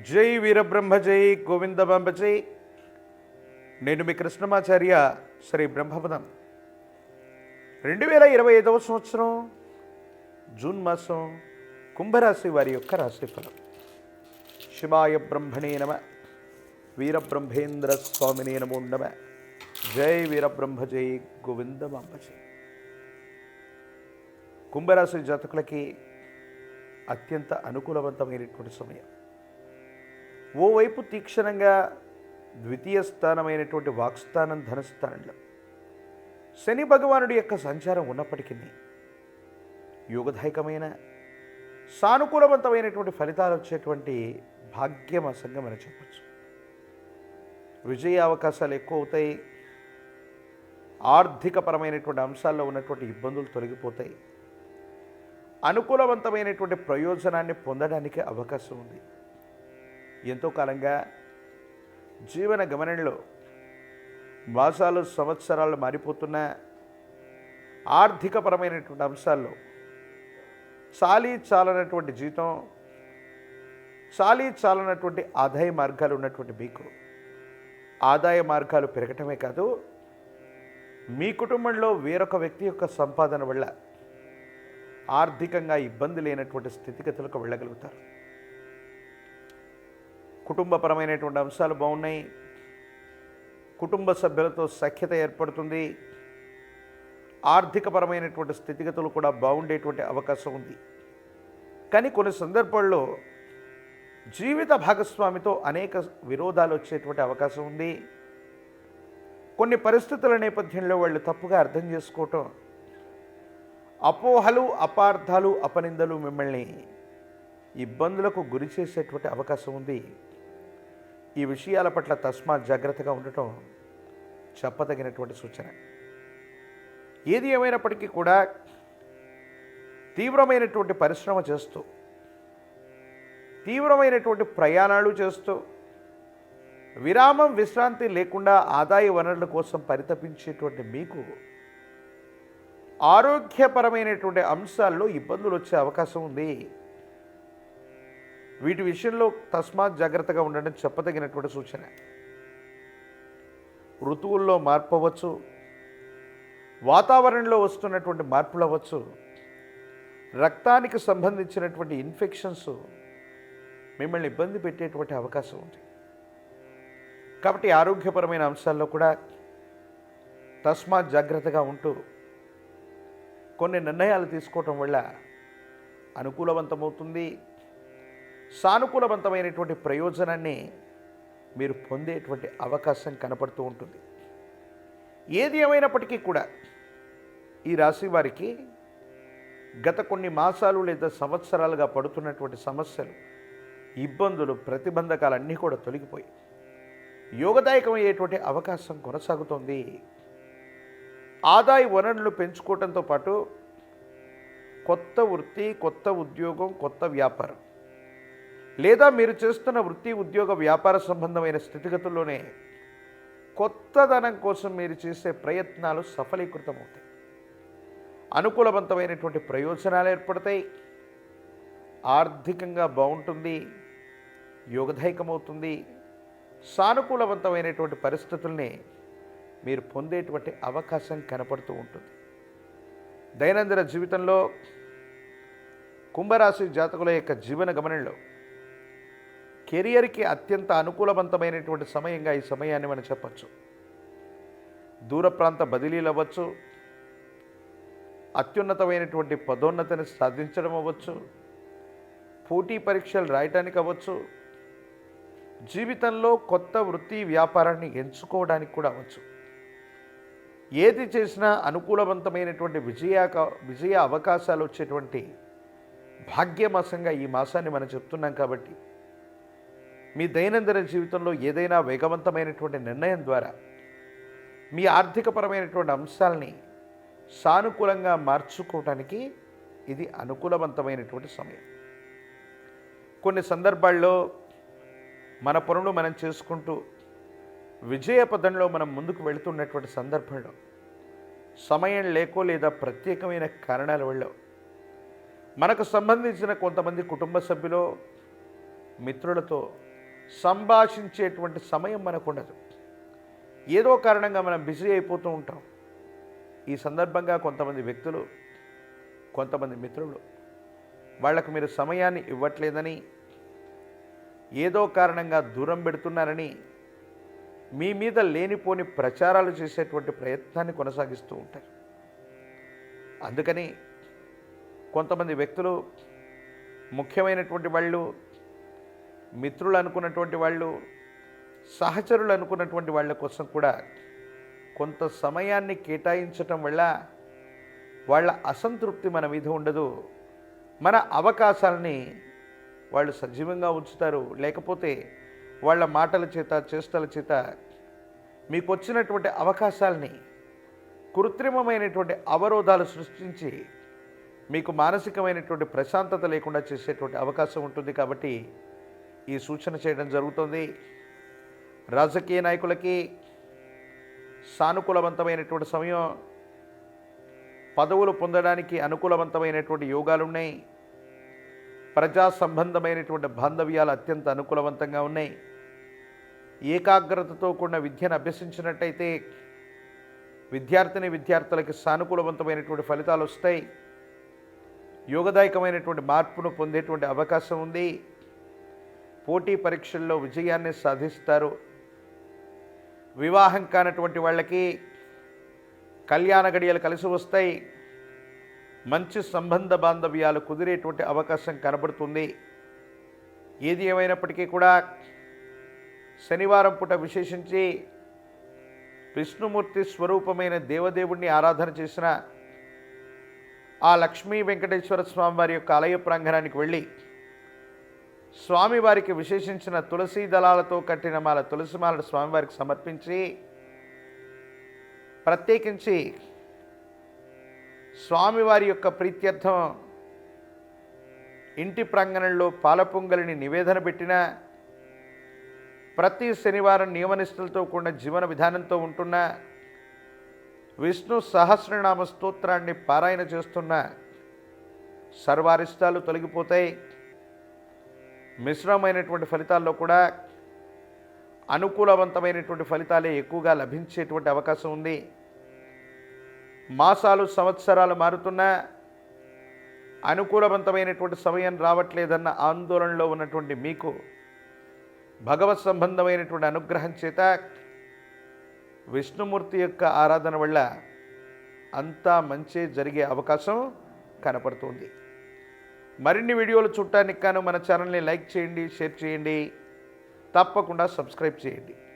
జై వీరబ్రహ్మ జై గోవిందబాంబ జై. నేను మీ కృష్ణమాచార్య. శ్రీ బ్రహ్మపదం 2025 సంవత్సరం జూన్ మాసం కుంభరాశి వారి యొక్క రాశిఫలం. శివాయ బ్రహ్మణే నమ. వీరబ్రహ్మేంద్ర స్వామినే నమో నమ. జై వీరబ్రహ్మ జై గోవిందబాంబ జై. కుంభరాశి జాతకులకి అత్యంత అనుకూలవంతమైనటువంటి సమయం. ఓవైపు తీక్షణంగా ద్వితీయ స్థానమైనటువంటి వాక్స్థానం ధనస్థానంలో శని భగవానుడి యొక్క సంచారం ఉన్నప్పటికీ యోగదాయకమైన సానుకూలవంతమైనటువంటి ఫలితాలు వచ్చేటువంటి భాగ్యమాసంగా మనం చెప్పచ్చు. విజయ అవకాశాలు ఎక్కువ అవుతాయి. ఆర్థికపరమైనటువంటి అంశాల్లో ఉన్నటువంటి ఇబ్బందులు తొలగిపోతాయి. అనుకూలవంతమైనటువంటి ప్రయోజనాన్ని పొందడానికి అవకాశం ఉంది. ఎంతో కాలంగా జీవన గమనంలో మాసాలు సంవత్సరాలు మారిపోతున్న ఆర్థికపరమైనటువంటి అంశాల్లో చాలనటువంటి జీతం, చాలనటువంటి ఆదాయ మార్గాలు ఉన్నటువంటి మీకు ఆదాయ మార్గాలు పెరగటమే కాదు, మీ కుటుంబంలో వేరొక వ్యక్తి యొక్క సంపాదన వల్ల ఆర్థికంగా ఇబ్బంది లేనటువంటి స్థితిగతులకు వెళ్ళగలుగుతారు. కుటుంబపరమైనటువంటి అంశాలు బాగున్నాయి. కుటుంబ సభ్యులతో సఖ్యత ఏర్పడుతుంది. ఆర్థికపరమైనటువంటి స్థితిగతులు కూడా బాగుండేటువంటి అవకాశం ఉంది. కానీ కొన్ని సందర్భాల్లో జీవిత భాగస్వామితో అనేక విరోధాలు వచ్చేటువంటి అవకాశం ఉంది. కొన్ని పరిస్థితుల నేపథ్యంలో వాళ్ళు తప్పుగా అర్థం చేసుకోవటం, అపోహలు, అపార్థాలు, అపనిందలు మిమ్మల్ని ఇబ్బందులకు గురి చేసేటువంటి అవకాశం ఉంది. ఈ విషయాల పట్ల తస్మాత్ జాగ్రత్తగా ఉండటం చెప్పదగినటువంటి సూచన. ఏది ఏమైనప్పటికీ కూడా తీవ్రమైనటువంటి పరిశ్రమ చేస్తూ, తీవ్రమైనటువంటి ప్రయాణాలు చేస్తూ, విరామం విశ్రాంతి లేకుండా ఆదాయ వనరుల కోసం పరితపించేటువంటి మీకు ఆరోగ్యపరమైనటువంటి అంశాల్లో ఇబ్బందులు వచ్చే అవకాశం ఉంది. వీటి విషయంలో తస్మాత్ జాగ్రత్తగా ఉండడం చెప్పదగినటువంటి సూచన. ఋతువుల్లో మార్పు అవ్వచ్చు, వాతావరణంలో వస్తున్నటువంటి మార్పులు అవ్వచ్చు, రక్తానికి సంబంధించినటువంటి ఇన్ఫెక్షన్స్ మిమ్మల్ని ఇబ్బంది పెట్టేటువంటి అవకాశం ఉంది. కాబట్టి ఆరోగ్యపరమైన అంశాల్లో కూడా తస్మాత్ జాగ్రత్తగా ఉంటూ కొన్ని నిర్ణయాలు తీసుకోవటం వల్ల అనుకూలవంతమవుతుంది. సానుకూలవంతమైనటువంటి ప్రయోజనాన్ని మీరు పొందేటువంటి అవకాశం కనపడుతూ ఉంటుంది. ఏది ఏమైనప్పటికీ కూడా ఈ రాశి వారికి గత కొన్ని మాసాలు లేదా సంవత్సరాలుగా పడుతున్నటువంటి సమస్యలు, ఇబ్బందులు, ప్రతిబంధకాలన్నీ కూడా తొలగిపోయి యోగదాయకమయ్యేటువంటి అవకాశం కొనసాగుతోంది. ఆదాయ వనరులు పెంచుకోవడంతో పాటు కొత్త వృత్తి, కొత్త ఉద్యోగం, కొత్త వ్యాపారం లేదా మీరు చేస్తున్న వృత్తి, ఉద్యోగ, వ్యాపార సంబంధమైన స్థితిగతుల్లోనే కొత్తదనం కోసం మీరు చేసే ప్రయత్నాలు సఫలీకృతమవుతాయి. అనుకూలవంతమైనటువంటి ప్రయోజనాలు ఏర్పడతాయి. ఆర్థికంగా బాగుంటుంది, యోగదాయకమవుతుంది. సానుకూలవంతమైనటువంటి పరిస్థితుల్ని మీరు పొందేటువంటి అవకాశం కనపడుతూ ఉంటుంది. దైనందిన జీవితంలో కుంభరాశి జాతకుల యొక్క జీవన గమనంలో కెరియర్కి అత్యంత అనుకూలవంతమైనటువంటి సమయంగా ఈ సమయాన్ని మనం చెప్పచ్చు. దూర ప్రాంత బదిలీలు అవ్వచ్చు, అత్యున్నతమైనటువంటి పదోన్నతిని సాధించడం అవ్వచ్చు, పోటీ పరీక్షలు రాయటానికి అవ్వచ్చు, జీవితంలో కొత్త వృత్తి, వ్యాపారాన్ని ఎంచుకోవడానికి కూడా అవ్వచ్చు. ఏది చేసినా అనుకూలవంతమైనటువంటి విజయ అవకాశాలు వచ్చేటువంటి భాగ్యమాసంగా ఈ మాసాన్ని మనం చెప్తున్నాం. కాబట్టి మీ దైనందిన జీవితంలో ఏదైనా వేగవంతమైనటువంటి నిర్ణయం ద్వారా మీ ఆర్థికపరమైనటువంటి అంశాలని సానుకూలంగా మార్చుకోవటానికి ఇది అనుకూలవంతమైనటువంటి సమయం. కొన్ని సందర్భాల్లో మన పనులు మనం చేసుకుంటూ విజయ పదంలో మనం ముందుకు వెళుతున్నటువంటి సందర్భంలో సమయం లేకో లేదా ప్రత్యేకమైన కారణాల వల్ల మనకు సంబంధించిన కొంతమంది కుటుంబ సభ్యులు, మిత్రులతో సంభాషించేటువంటి సమయం మనకు ఉండదు. ఏదో కారణంగా మనం బిజీ అయిపోతూ ఉంటాం. ఈ సందర్భంగా కొంతమంది వ్యక్తులు, కొంతమంది మిత్రులు వాళ్లకు మీరు సమయాన్ని ఇవ్వట్లేదని, ఏదో కారణంగా దూరం పెడుతున్నారని మీ మీద లేనిపోని ప్రచారాలు చేసేటువంటి ప్రయత్నాన్ని కొనసాగిస్తూ ఉంటారు. అందుకని కొంతమంది వ్యక్తులు, ముఖ్యమైనటువంటి వాళ్ళు, మిత్రులు అనుకున్నటువంటి వాళ్ళు, సహచరులు అనుకున్నటువంటి వాళ్ళ కోసం కూడా కొంత సమయాన్ని కేటాయించటం వల్ల వాళ్ళ అసంతృప్తి మన మీద ఉండదు. మన అవకాశాలని వాళ్ళు సజీవంగా ఉంచుతారు. లేకపోతే వాళ్ళ మాటల చేత, చేష్టల చేత మీకు వచ్చినటువంటి అవకాశాలని కృత్రిమమైనటువంటి అవరోధాలు సృష్టించి మీకు మానసికమైనటువంటి ప్రశాంతత లేకుండా చేసేటువంటి అవకాశం ఉంటుంది. కాబట్టి ఈ సూచన చేయడం జరుగుతుంది. రాజకీయ నాయకులకి సానుకూలవంతమైనటువంటి సమయం, పదవులు పొందడానికి అనుకూలవంతమైనటువంటి యోగాలు ఉన్నాయి. ప్రజా సంబంధమైనటువంటి బాంధవ్యాలు అత్యంత అనుకూలవంతంగా ఉన్నాయి. ఏకాగ్రతతో కూడిన విద్యను అభ్యసించినట్టయితే విద్యార్థులకి సానుకూలవంతమైనటువంటి ఫలితాలు వస్తాయి. యోగదాయకమైనటువంటి మార్పును పొందేటువంటి అవకాశం ఉంది. పోటీ పరీక్షల్లో విజయాన్ని సాధిస్తారు. వివాహం కానటువంటి వాళ్ళకి కళ్యాణ గడియలు కలిసి వస్తాయి. మంచి సంబంధ బాంధవ్యాలు కుదిరేటువంటి అవకాశం కనబడుతుంది. ఏది ఏమైనప్పటికీ కూడా శనివారం పూట విశేషించి విష్ణుమూర్తి స్వరూపమైన దేవదేవుణ్ణి ఆరాధన చేసిన ఆ లక్ష్మీ వెంకటేశ్వర స్వామివారి యొక్క ఆలయ ప్రాంగణానికి వెళ్ళి స్వామివారికి విశేషించిన తులసీ దళాలతో కట్టిన తులసి మాలను స్వామివారికి సమర్పించి, ప్రత్యేకించి స్వామివారి యొక్క ప్రీత్యర్థం ఇంటి ప్రాంగణంలో పాల పొంగలిని నివేదన పెట్టిన, ప్రతి శనివారం నియమనిష్టలతో కూడిన జీవన విధానంతో ఉంటున్న, విష్ణు సహస్రనామ స్తోత్రాన్ని పారాయణ చేస్తున్న సర్వారిష్టాలు తొలగిపోతాయి. మిశ్రమైనటువంటి ఫలితాల్లో కూడా అనుకూలవంతమైనటువంటి ఫలితాలే ఎక్కువగా లభించేటువంటి అవకాశం ఉంది. మాసాలు, సంవత్సరాలు మారుతున్నా అనుకూలవంతమైనటువంటి సమయం రావట్లేదన్న ఆందోళనలో ఉన్నటువంటి మీకు భగవత్ సంబంధమైనటువంటి అనుగ్రహం చేత విష్ణుమూర్తి యొక్క ఆరాధన వల్ల అంతా మంచి జరిగే అవకాశం కనపడుతుంది. మరిన్ని వీడియోలు చూడటానికి గాను మన ఛానల్ని లైక్ చేయండి, షేర్ చేయండి, తప్పకుండా సబ్స్క్రైబ్ చేయండి.